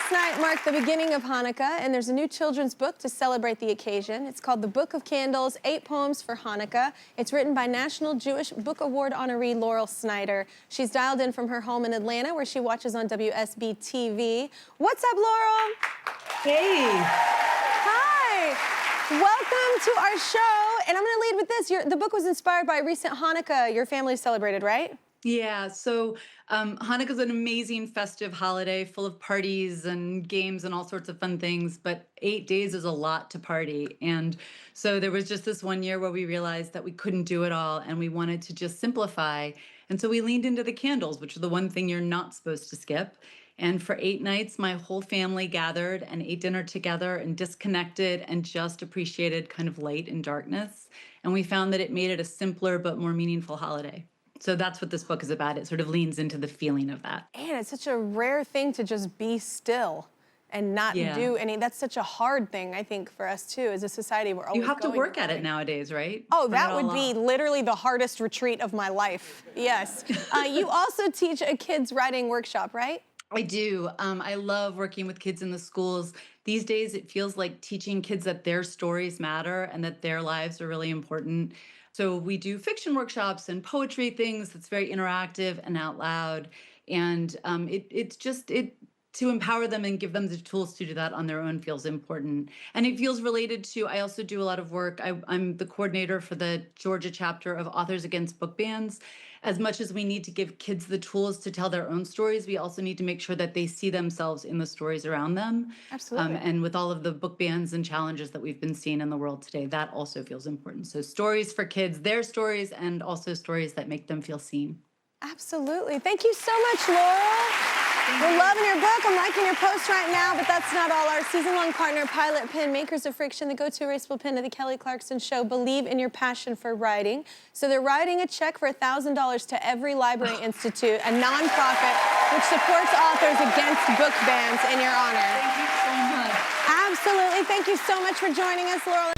Last night marked the beginning of Hanukkah, and there's a new children's book to celebrate the occasion. It's called The Book of Candles, 8 Poems for Hanukkah. It's written by National Jewish Book Award honoree Laurel Snyder. She's dialed in from her home in Atlanta, where she watches on WSB TV. What's up, Laurel? Hey. Hi. Welcome to our show, and I'm going to lead with this. The book was inspired by a recent Hanukkah your family celebrated, right? Yeah, so Hanukkah is an amazing festive holiday full of parties and games and all sorts of fun things, but 8 days is a lot to party. And so there was just this one year where we realized that we couldn't do it all and we wanted to just simplify. And so we leaned into the candles, which are the one thing you're not supposed to skip. And for 8 nights, my whole family gathered and ate dinner together and disconnected and just appreciated kind of light and darkness. And we found that it made it a simpler but more meaningful holiday. So that's what this book is about. It sort of leans into the feeling of that. And it's such a rare thing to just be still and not do any. That's such a hard thing, I think, for us too, as a society. We're always You have to work at it nowadays, right? Oh, that would be literally the hardest retreat of my life. Yes. You also teach a kids writing workshop, right? I do. I love working with kids in the schools. These days, it feels like teaching kids that their stories matter and that their lives are really important. So we do fiction workshops and poetry things that's very interactive and out loud. And it's just to empower them and give them the tools to do that on their own feels important. And it feels related to, I also do a lot of work. I'm the coordinator for the Georgia chapter of Authors Against Book Bans. As much as we need to give kids the tools to tell their own stories, we also need to make sure that they see themselves in the stories around them. Absolutely. And with all of the book bans and challenges that we've been seeing in the world today, that also feels important. So stories for kids, their stories, and also stories that make them feel seen. Absolutely. Thank you so much, Laurel. We're loving your book. I'm liking your post right now, but that's not all. Our season-long partner, Pilot Pen, makers of Friction, the go-to erasable pen of the Kelly Clarkson Show, believe in your passion for writing. So they're writing a check for $1,000 to Every Library Institute, a nonprofit which supports authors against book bans in your honor. Thank you so much. Absolutely. Thank you so much for joining us, Laurel.